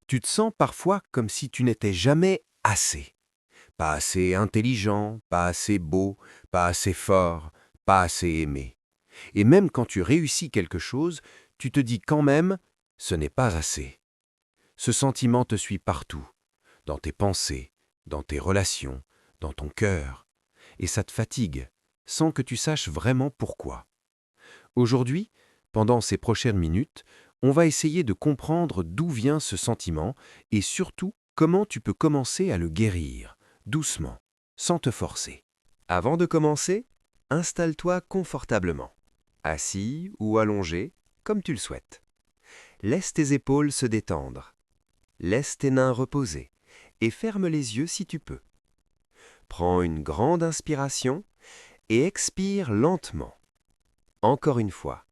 Tu te sens parfois comme si tu n'étais jamais assez. Pas assez intelligent, pas assez beau, pas assez fort, pas assez aimé. Et même quand tu réussis quelque chose, tu te dis quand même « ce n'est pas assez ». Ce sentiment te suit partout, dans tes pensées, dans tes relations, dans ton cœur. Et ça te fatigue, sans que tu saches vraiment pourquoi. Aujourd'hui, pendant ces prochaines minutes, on va essayer de comprendre d'où vient ce sentiment et surtout comment tu peux commencer à le guérir, doucement, sans te forcer. Avant de commencer, installe-toi confortablement, assis ou allongé, comme tu le souhaites. Laisse tes épaules se détendre, laisse tes mains reposer et ferme les yeux si tu peux. Prends une grande inspiration et expire lentement. Encore une fois.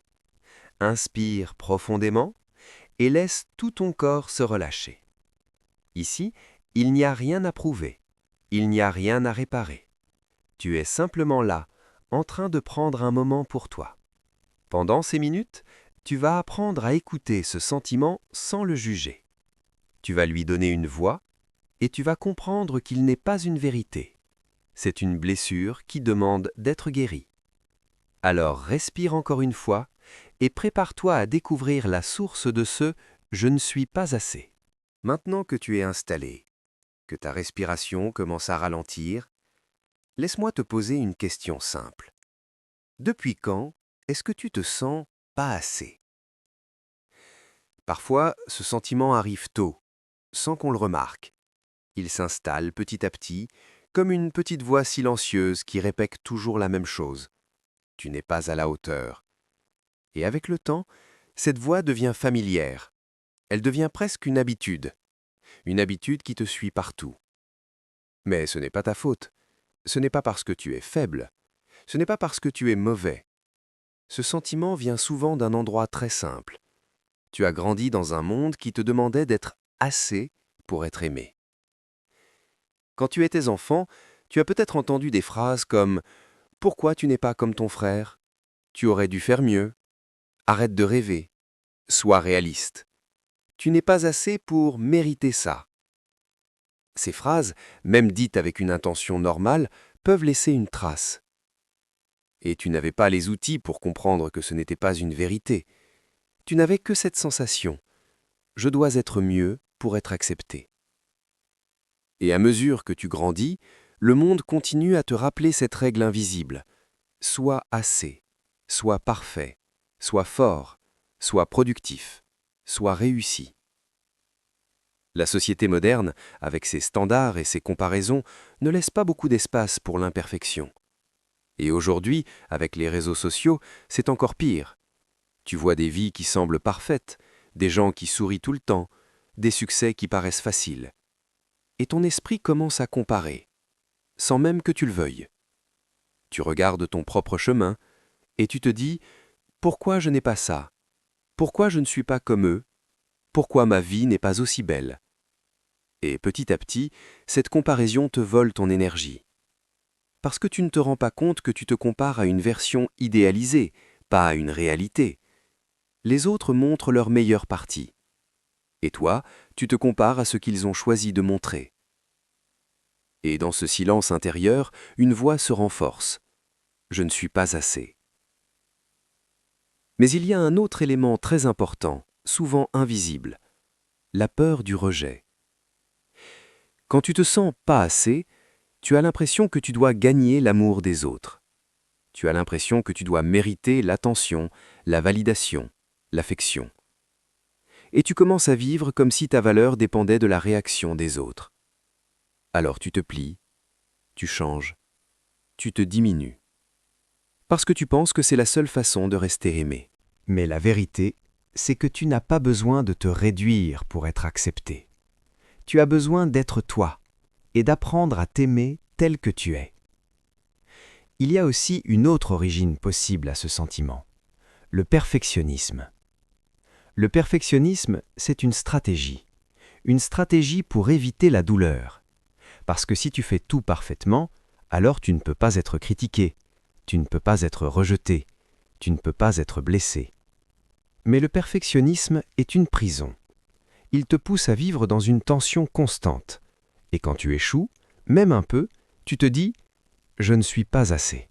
Inspire profondément et laisse tout ton corps se relâcher. Ici, il n'y a rien à prouver, il n'y a rien à réparer. Tu es simplement là, en train de prendre un moment pour toi. Pendant ces minutes, tu vas apprendre à écouter ce sentiment sans le juger. Tu vas lui donner une voix et tu vas comprendre qu'il n'est pas une vérité. C'est une blessure qui demande d'être guérie. Alors respire encore une fois et prépare-toi à découvrir la source de ce « je ne suis pas assez ». Maintenant que tu es installé, que ta respiration commence à ralentir, laisse-moi te poser une question simple. Depuis quand est-ce que tu te sens pas assez? Parfois, ce sentiment arrive tôt, sans qu'on le remarque. Il s'installe petit à petit, comme une petite voix silencieuse qui répète toujours la même chose. Tu n'es pas à la hauteur. Et avec le temps, cette voix devient familière. Elle devient presque une habitude qui te suit partout. Mais ce n'est pas ta faute. Ce n'est pas parce que tu es faible. Ce n'est pas parce que tu es mauvais. Ce sentiment vient souvent d'un endroit très simple. Tu as grandi dans un monde qui te demandait d'être assez pour être aimé. Quand tu étais enfant, tu as peut-être entendu des phrases comme « Pourquoi tu n'es pas comme ton frère ? Tu aurais dû faire mieux. Arrête de rêver. Sois réaliste. Tu n'es pas assez pour mériter ça. » Ces phrases, même dites avec une intention normale, peuvent laisser une trace. Et tu n'avais pas les outils pour comprendre que ce n'était pas une vérité. Tu n'avais que cette sensation. Je dois être mieux pour être accepté. Et à mesure que tu grandis, le monde continue à te rappeler cette règle invisible. Sois assez, sois parfait, sois fort, sois productif, sois réussi. La société moderne, avec ses standards et ses comparaisons, ne laisse pas beaucoup d'espace pour l'imperfection. Et aujourd'hui, avec les réseaux sociaux, c'est encore pire. Tu vois des vies qui semblent parfaites, des gens qui sourient tout le temps, des succès qui paraissent faciles. Et ton esprit commence à comparer, sans même que tu le veuilles. Tu regardes ton propre chemin et tu te dis « Pourquoi je n'ai pas ça? Pourquoi je ne suis pas comme eux? Pourquoi ma vie n'est pas aussi belle ?» Et petit à petit, cette comparaison te vole ton énergie. Parce que tu ne te rends pas compte que tu te compares à une version idéalisée, pas à une réalité. Les autres montrent leur meilleure partie. Et toi, tu te compares à ce qu'ils ont choisi de montrer. Et dans ce silence intérieur, une voix se renforce. Je ne suis pas assez. Mais il y a un autre élément très important, souvent invisible, la peur du rejet. Quand tu te sens pas assez, tu as l'impression que tu dois gagner l'amour des autres. Tu as l'impression que tu dois mériter l'attention, la validation, l'affection. Et tu commences à vivre comme si ta valeur dépendait de la réaction des autres. Alors tu te plies, tu changes, tu te diminues. Parce que tu penses que c'est la seule façon de rester aimé. Mais la vérité, c'est que tu n'as pas besoin de te réduire pour être accepté. Tu as besoin d'être toi et d'apprendre à t'aimer tel que tu es. Il y a aussi une autre origine possible à ce sentiment, le perfectionnisme. Le perfectionnisme, c'est une stratégie pour éviter la douleur. Parce que si tu fais tout parfaitement, alors tu ne peux pas être critiqué, tu ne peux pas être rejeté, tu ne peux pas être blessé. Mais le perfectionnisme est une prison. il te pousse à vivre dans une tension constante. Et quand tu échoues, même un peu, tu te dis « je ne suis pas assez ».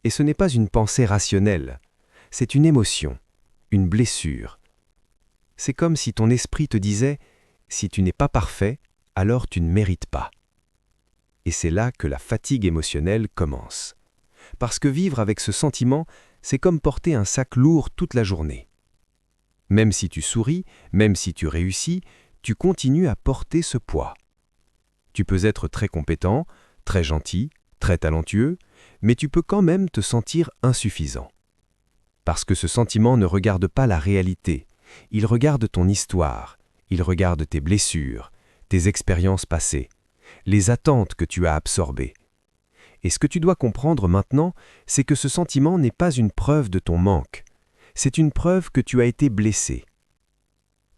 Et ce n'est pas une pensée rationnelle, c'est une émotion, une blessure. C'est comme si ton esprit te disait « si tu n'es pas parfait, alors tu ne mérites pas ». Et c'est là que la fatigue émotionnelle commence. Parce que vivre avec ce sentiment, c'est comme porter un sac lourd toute la journée. Même si tu souris, même si tu réussis, tu continues à porter ce poids. Tu peux être très compétent, très gentil, très talentueux, mais tu peux quand même te sentir insuffisant. Parce que ce sentiment ne regarde pas la réalité, il regarde ton histoire, il regarde tes blessures, tes expériences passées, les attentes que tu as absorbées. Et ce que tu dois comprendre maintenant, c'est que ce sentiment n'est pas une preuve de ton manque, c'est une preuve que tu as été blessé.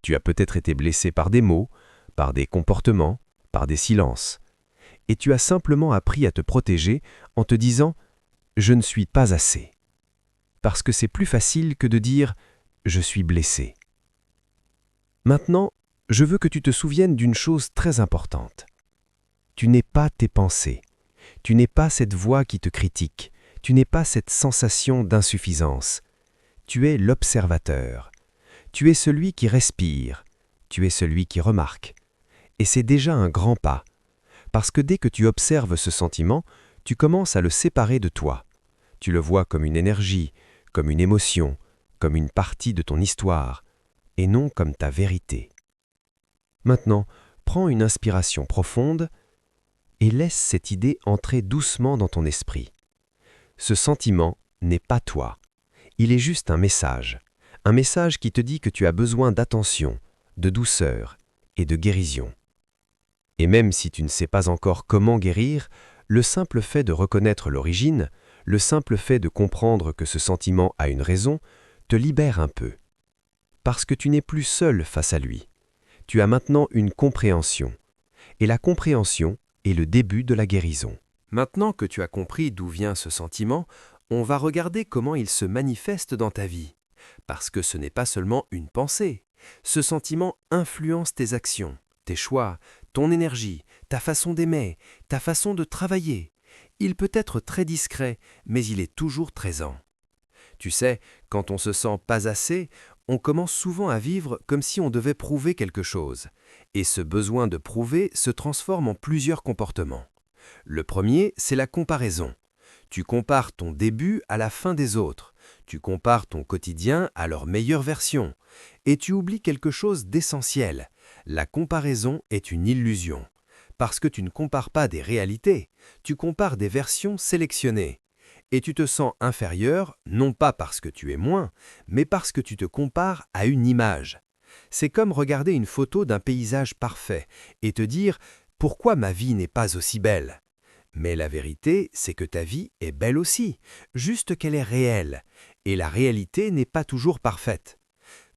Tu as peut-être été blessé par des mots, par des comportements, par des silences. Et tu as simplement appris à te protéger en te disant « je ne suis pas assez ». Parce que c'est plus facile que de dire « je suis blessé ». Maintenant, je veux que tu te souviennes d'une chose très importante. Tu n'es pas tes pensées. Tu n'es pas cette voix qui te critique. Tu n'es pas cette sensation d'insuffisance. Tu es l'observateur. Tu es celui qui respire. Tu es celui qui remarque. Et c'est déjà un grand pas. Parce que dès que tu observes ce sentiment, tu commences à le séparer de toi. Tu le vois comme une énergie, comme une émotion, comme une partie de ton histoire, et non comme ta vérité. Maintenant, prends une inspiration profonde et laisse cette idée entrer doucement dans ton esprit. Ce sentiment n'est pas toi. Il est juste un message qui te dit que tu as besoin d'attention, de douceur et de guérison. Et même si tu ne sais pas encore comment guérir, le simple fait de reconnaître l'origine, le simple fait de comprendre que ce sentiment a une raison, te libère un peu. Parce que tu n'es plus seul face à lui. Tu as maintenant une compréhension. Et la compréhension est le début de la guérison. Maintenant que tu as compris d'où vient ce sentiment, on va regarder comment il se manifeste dans ta vie. Parce que ce n'est pas seulement une pensée. Ce sentiment influence tes actions, tes choix, ton énergie, ta façon d'aimer, ta façon de travailler. Il peut être très discret, mais il est toujours présent. Tu sais, quand on se sent pas assez, on commence souvent à vivre comme si on devait prouver quelque chose. Et ce besoin de prouver se transforme en plusieurs comportements. Le premier, c'est la comparaison. Tu compares ton début à la fin des autres. Tu compares ton quotidien à leur meilleure version. Et tu oublies quelque chose d'essentiel. La comparaison est une illusion. Parce que tu ne compares pas des réalités, tu compares des versions sélectionnées. Et tu te sens inférieur, non pas parce que tu es moins, mais parce que tu te compares à une image. C'est comme regarder une photo d'un paysage parfait et te dire « pourquoi ma vie n'est pas aussi belle ?» Mais la vérité, c'est que ta vie est belle aussi, juste qu'elle est réelle, et la réalité n'est pas toujours parfaite.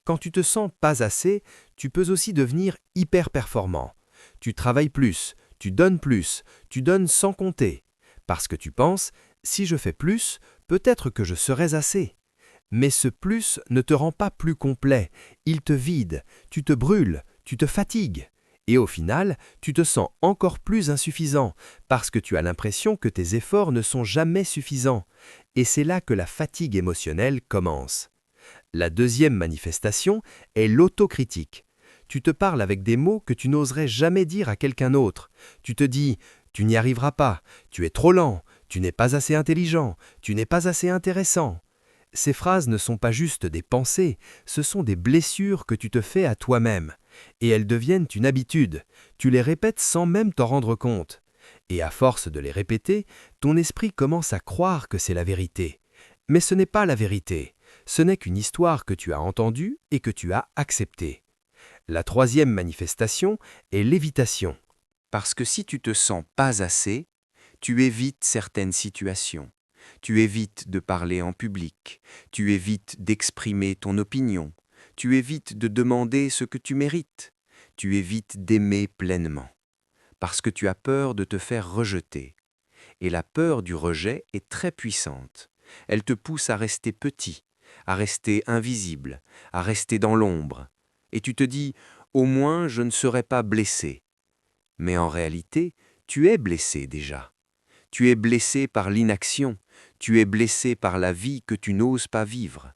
Quand tu te sens pas assez, tu peux aussi devenir hyper performant. Tu travailles plus, tu donnes sans compter. Parce que tu penses, si je fais plus, peut-être que je serais assez. Mais ce plus ne te rend pas plus complet, il te vide, tu te brûles, tu te fatigues. Et au final, tu te sens encore plus insuffisant, parce que tu as l'impression que tes efforts ne sont jamais suffisants. Et c'est là que la fatigue émotionnelle commence. La deuxième manifestation est l'autocritique. Tu te parles avec des mots que tu n'oserais jamais dire à quelqu'un d'autre. Tu te dis « tu n'y arriveras pas, tu es trop lent, tu n'es pas assez intelligent, tu n'es pas assez intéressant ». Ces phrases ne sont pas juste des pensées, ce sont des blessures que tu te fais à toi-même. Et elles deviennent une habitude. Tu les répètes sans même t'en rendre compte. Et à force de les répéter, ton esprit commence à croire que c'est la vérité. Mais ce n'est pas la vérité. Ce n'est qu'une histoire que tu as entendue et que tu as acceptée. La troisième manifestation est l'évitation. Parce que si tu te sens pas assez, tu évites certaines situations. Tu évites de parler en public. Tu évites d'exprimer ton opinion. Tu évites de demander ce que tu mérites. Tu évites d'aimer pleinement. Parce que tu as peur de te faire rejeter. Et la peur du rejet est très puissante. Elle te pousse à rester petit, à rester invisible, à rester dans l'ombre. Et tu te dis Au moins, je ne serai pas blessé. Mais en réalité, tu es blessé déjà. Tu es blessé par l'inaction, tu es blessé par la vie que tu n'oses pas vivre.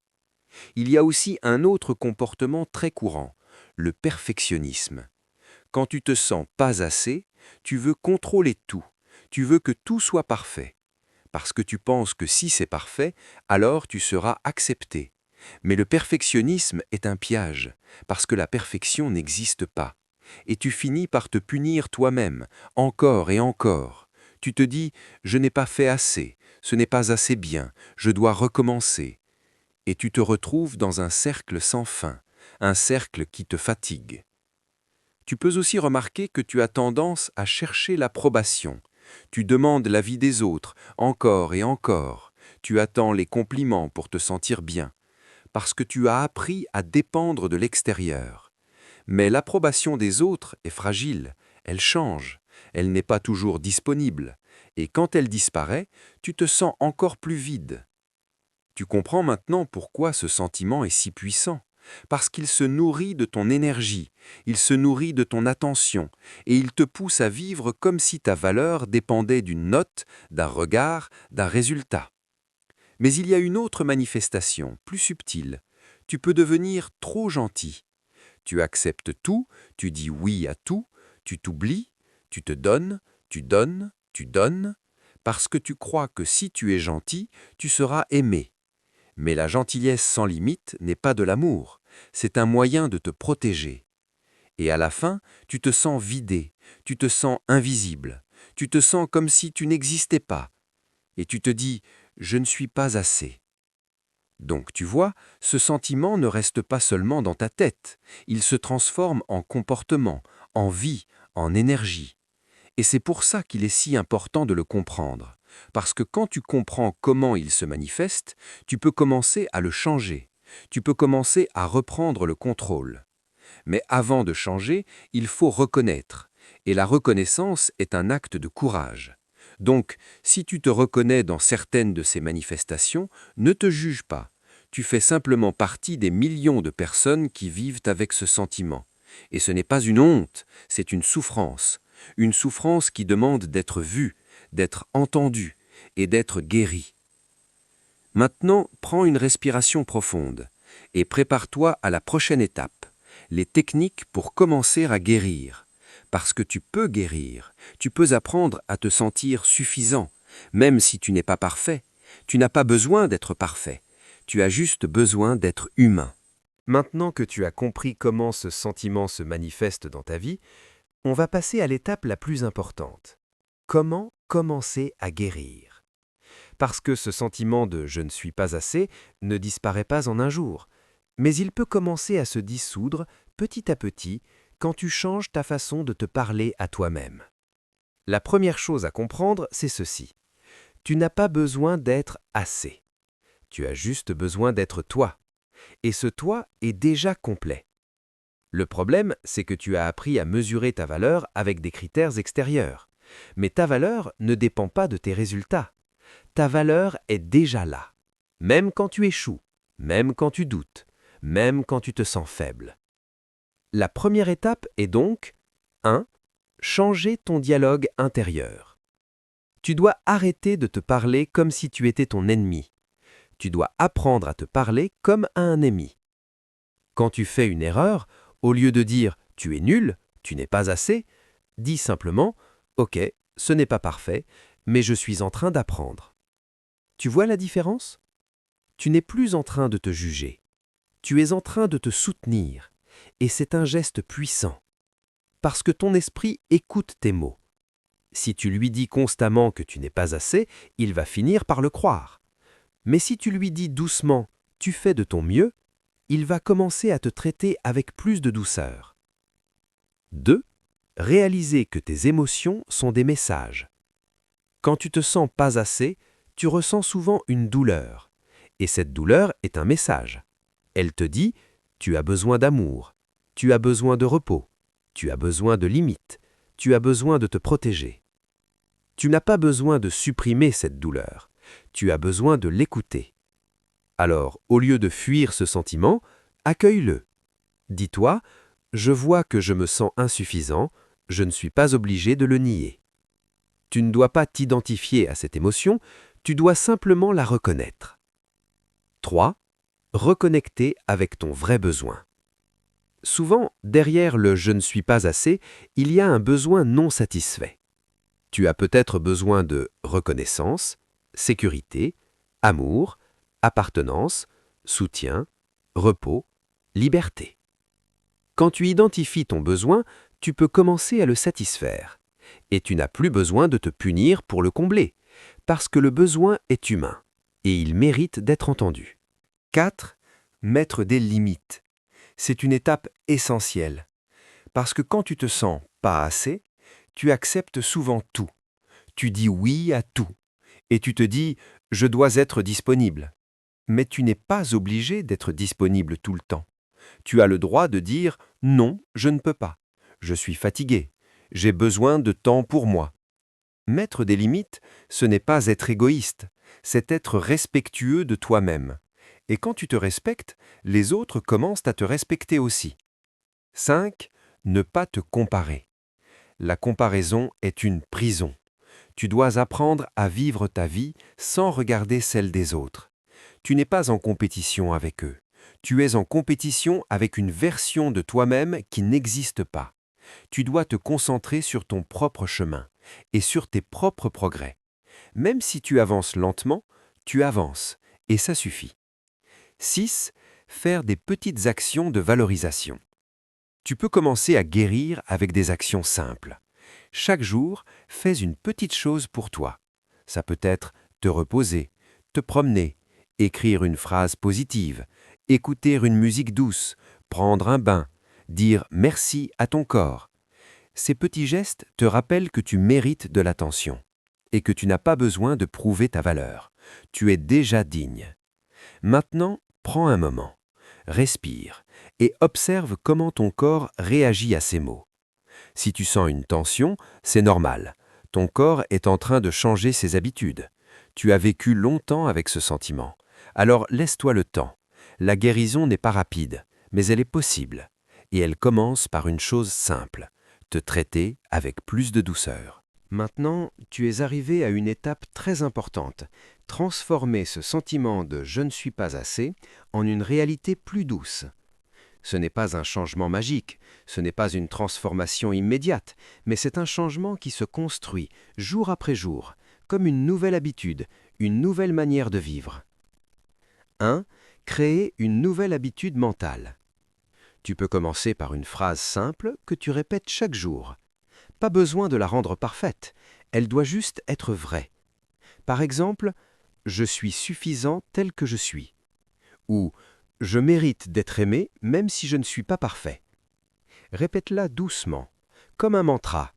Il y a aussi un autre comportement très courant, le perfectionnisme. Quand tu te sens pas assez, tu veux contrôler tout, tu veux que tout soit parfait. Parce que tu penses que si c'est parfait, alors tu seras accepté. Mais le perfectionnisme est un piège, parce que la perfection n'existe pas. Et tu finis par te punir toi-même, encore et encore. Tu te dis, je n'ai pas fait assez, ce n'est pas assez bien, je dois recommencer. Et tu te retrouves dans un cercle sans fin, un cercle qui te fatigue. Tu peux aussi remarquer que tu as tendance à chercher l'approbation. Tu demandes l'avis des autres, encore et encore. Tu attends les compliments pour te sentir bien, parce que tu as appris à dépendre de l'extérieur. Mais l'approbation des autres est fragile, elle change, elle n'est pas toujours disponible, et quand elle disparaît, tu te sens encore plus vide. Tu comprends maintenant pourquoi ce sentiment est si puissant, parce qu'il se nourrit de ton énergie, il se nourrit de ton attention, et il te pousse à vivre comme si ta valeur dépendait d'une note, d'un regard, d'un résultat. Mais il y a une autre manifestation, plus subtile. Tu peux devenir trop gentil. Tu acceptes tout, tu dis oui à tout, tu t'oublies, tu te donnes, tu donnes, tu donnes, parce que tu crois que si tu es gentil, tu seras aimé. Mais la gentillesse sans limite n'est pas de l'amour, c'est un moyen de te protéger. Et à la fin, tu te sens vidé, tu te sens invisible, tu te sens comme si tu n'existais pas. Et tu te dis « je ne suis pas assez ». Donc tu vois, ce sentiment ne reste pas seulement dans ta tête, il se transforme en comportement, en vie, en énergie. Et c'est pour ça qu'il est si important de le comprendre. Parce que quand tu comprends comment il se manifeste, tu peux commencer à le changer. Tu peux commencer à reprendre le contrôle. Mais avant de changer, il faut reconnaître. Et la reconnaissance est un acte de courage. Donc, si tu te reconnais dans certaines de ces manifestations, ne te juge pas. Tu fais simplement partie des millions de personnes qui vivent avec ce sentiment. Et ce n'est pas une honte, c'est une souffrance. Une souffrance qui demande d'être vue, d'être entendue et d'être guérie. Maintenant, prends une respiration profonde et prépare-toi à la prochaine étape, les techniques pour commencer à guérir. Parce que tu peux guérir, tu peux apprendre à te sentir suffisant, même si tu n'es pas parfait. Tu n'as pas besoin d'être parfait, tu as juste besoin d'être humain. Maintenant que tu as compris comment ce sentiment se manifeste dans ta vie, on va passer à l'étape la plus importante. Comment commencer à guérir? Parce que ce sentiment de « je ne suis pas assez » ne disparaît pas en un jour, mais il peut commencer à se dissoudre petit à petit quand tu changes ta façon de te parler à toi-même. La première chose à comprendre, c'est ceci. Tu n'as pas besoin d'être assez. Tu as juste besoin d'être toi. Et ce toi est déjà complet. Le problème, c'est que tu as appris à mesurer ta valeur avec des critères extérieurs. Mais ta valeur ne dépend pas de tes résultats. Ta valeur est déjà là, même quand tu échoues, même quand tu doutes, même quand tu te sens faible. La première étape est donc 1. Changer ton dialogue intérieur. Tu dois arrêter de te parler comme si tu étais ton ennemi. Tu dois apprendre à te parler comme à un ami. Quand tu fais une erreur, au lieu de dire « tu es nul, tu n'es pas assez », dis simplement « ok, ce n'est pas parfait, mais je suis en train d'apprendre ». Tu vois la différence? Tu n'es plus en train de te juger. Tu es en train de te soutenir. Et c'est un geste puissant. Parce que ton esprit écoute tes mots. Si tu lui dis constamment que tu n'es pas assez, il va finir par le croire. Mais si tu lui dis doucement « tu fais de ton mieux », il va commencer à te traiter avec plus de douceur. 2. Réaliser que tes émotions sont des messages. Quand tu te sens pas assez, tu ressens souvent une douleur. Et cette douleur est un message. Elle te dit « tu as besoin d'amour, tu as besoin de repos, tu as besoin de limites, tu as besoin de te protéger ». Tu n'as pas besoin de supprimer cette douleur, tu as besoin de l'écouter. Alors, au lieu de fuir ce sentiment, accueille-le. Dis-toi Je vois que je me sens insuffisant, je ne suis pas obligé de le nier. Tu ne dois pas t'identifier à cette émotion, tu dois simplement la reconnaître. 3. Reconnecter avec ton vrai besoin. Souvent, derrière le « je ne suis pas assez », il y a un besoin non satisfait. Tu as peut-être besoin de reconnaissance, sécurité, amour, appartenance, soutien, repos, liberté. Quand tu identifies ton besoin, tu peux commencer à le satisfaire. Et tu n'as plus besoin de te punir pour le combler, parce que le besoin est humain, et il mérite d'être entendu. 4. Mettre des limites. C'est une étape essentielle, parce que quand tu te sens pas assez, tu acceptes souvent tout. Tu dis oui à tout, et tu te dis « je dois être disponible ». Mais tu n'es pas obligé d'être disponible tout le temps. Tu as le droit de dire « non, je ne peux pas, je suis fatigué, j'ai besoin de temps pour moi ». Mettre des limites, ce n'est pas être égoïste, c'est être respectueux de toi-même. Et quand tu te respectes, les autres commencent à te respecter aussi. 5. Ne pas te comparer. La comparaison est une prison. Tu dois apprendre à vivre ta vie sans regarder celle des autres. Tu n'es pas en compétition avec eux. Tu es en compétition avec une version de toi-même qui n'existe pas. Tu dois te concentrer sur ton propre chemin et sur tes propres progrès. Même si tu avances lentement, tu avances et ça suffit. 6. Faire des petites actions de valorisation. Tu peux commencer à guérir avec des actions simples. Chaque jour, fais une petite chose pour toi. Ça peut être te reposer, te promener, écrire une phrase positive, écouter une musique douce, prendre un bain, dire merci à ton corps. Ces petits gestes te rappellent que tu mérites de l'attention et que tu n'as pas besoin de prouver ta valeur. Tu es déjà digne. Maintenant, prends un moment, respire et observe comment ton corps réagit à ces mots. Si tu sens une tension, c'est normal. Ton corps est en train de changer ses habitudes. Tu as vécu longtemps avec ce sentiment. Alors laisse-toi le temps. La guérison n'est pas rapide, mais elle est possible. Et elle commence par une chose simple, te traiter avec plus de douceur. Maintenant, tu es arrivé à une étape très importante. Transformer ce sentiment de « je ne suis pas assez » en une réalité plus douce. Ce n'est pas un changement magique, ce n'est pas une transformation immédiate, mais c'est un changement qui se construit jour après jour, comme une nouvelle habitude, une nouvelle manière de vivre. 1. Créer une nouvelle habitude mentale. Tu peux commencer par une phrase simple que tu répètes chaque jour. Pas besoin de la rendre parfaite, elle doit juste être vraie. Par exemple, « Je suis suffisant tel que je suis » ou « Je mérite d'être aimé même si je ne suis pas parfait ». Répète-la doucement, comme un mantra.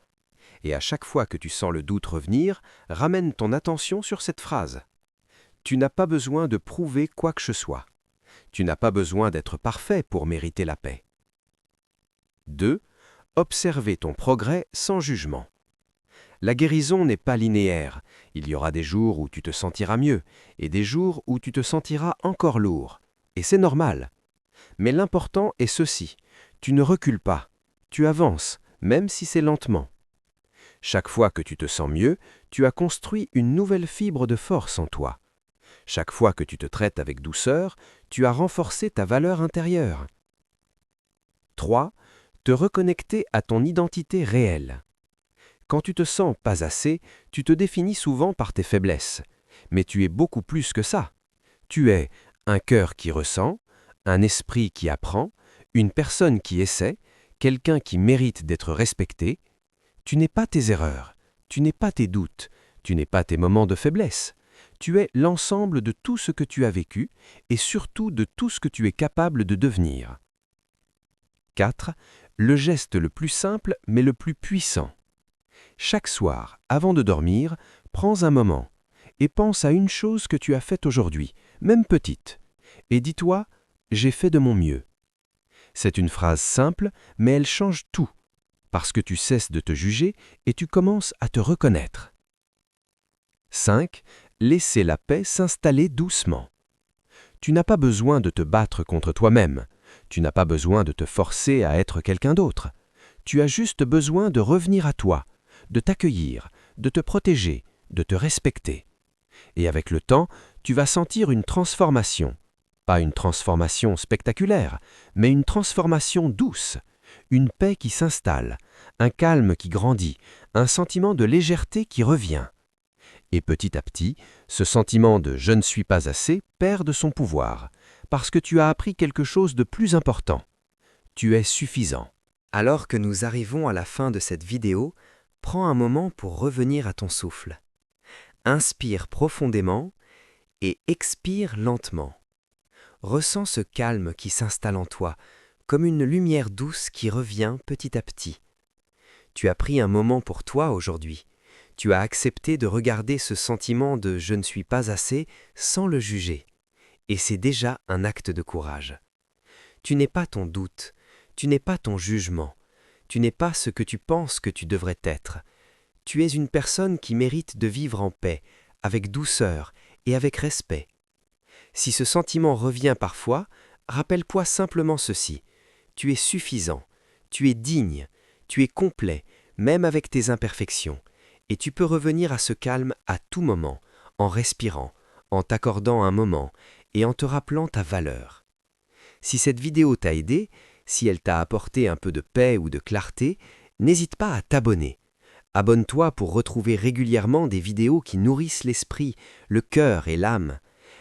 Et à chaque fois que tu sens le doute revenir, ramène ton attention sur cette phrase. Tu n'as pas besoin de prouver quoi que ce soit. Tu n'as pas besoin d'être parfait pour mériter la paix. 2. Observer ton progrès sans jugement. La guérison n'est pas linéaire. Il y aura des jours où tu te sentiras mieux et des jours où tu te sentiras encore lourd. Et c'est normal. Mais l'important est ceci. Tu ne recules pas. Tu avances, même si c'est lentement. Chaque fois que tu te sens mieux, tu as construit une nouvelle fibre de force en toi. Chaque fois que tu te traites avec douceur, tu as renforcé ta valeur intérieure. 3. Te reconnecter à ton identité réelle. Quand tu te sens pas assez, tu te définis souvent par tes faiblesses. Mais tu es beaucoup plus que ça. Tu es un cœur qui ressent, un esprit qui apprend, une personne qui essaie, quelqu'un qui mérite d'être respecté. Tu n'es pas tes erreurs, tu n'es pas tes doutes, tu n'es pas tes moments de faiblesse. Tu es l'ensemble de tout ce que tu as vécu et surtout de tout ce que tu es capable de devenir. 4. Le geste le plus simple mais le plus puissant. Chaque soir, avant de dormir, prends un moment et pense à une chose que tu as faite aujourd'hui, même petite, et dis-toi « j'ai fait de mon mieux ». C'est une phrase simple, mais elle change tout, parce que tu cesses de te juger et tu commences à te reconnaître. 5. Laisser la paix s'installer doucement. Tu n'as pas besoin de te battre contre toi-même. Tu n'as pas besoin de te forcer à être quelqu'un d'autre. Tu as juste besoin de revenir à toi, de t'accueillir, de te protéger, de te respecter. Et avec le temps, tu vas sentir une transformation. Pas une transformation spectaculaire, mais une transformation douce, une paix qui s'installe, un calme qui grandit, un sentiment de légèreté qui revient. Et petit à petit, ce sentiment de « je ne suis pas assez » perd de son pouvoir, parce que tu as appris quelque chose de plus important. Tu es suffisant. Alors que nous arrivons à la fin de cette vidéo, prends un moment pour revenir à ton souffle. Inspire profondément et expire lentement. Ressens ce calme qui s'installe en toi, comme une lumière douce qui revient petit à petit. Tu as pris un moment pour toi aujourd'hui. Tu as accepté de regarder ce sentiment de « je ne suis pas assez » sans le juger. Et c'est déjà un acte de courage. Tu n'es pas ton doute, tu n'es pas ton jugement, tu n'es pas ce que tu penses que tu devrais être. Tu es une personne qui mérite de vivre en paix, avec douceur et avec respect. Si ce sentiment revient parfois, rappelle-toi simplement ceci. Tu es suffisant, tu es digne, tu es complet, même avec tes imperfections. Et tu peux revenir à ce calme à tout moment, en respirant, en t'accordant un moment et en te rappelant ta valeur. Si cette vidéo t'a aidé, si elle t'a apporté un peu de paix ou de clarté, n'hésite pas à t'abonner. Abonne-toi pour retrouver régulièrement des vidéos qui nourrissent l'esprit, le cœur et l'âme.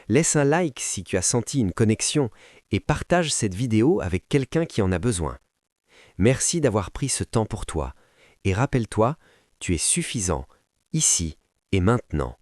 Laisse un like si tu as senti une connexion et partage cette vidéo avec quelqu'un qui en a besoin. Merci d'avoir pris ce temps pour toi. Et rappelle-toi, tu es suffisant, ici et maintenant.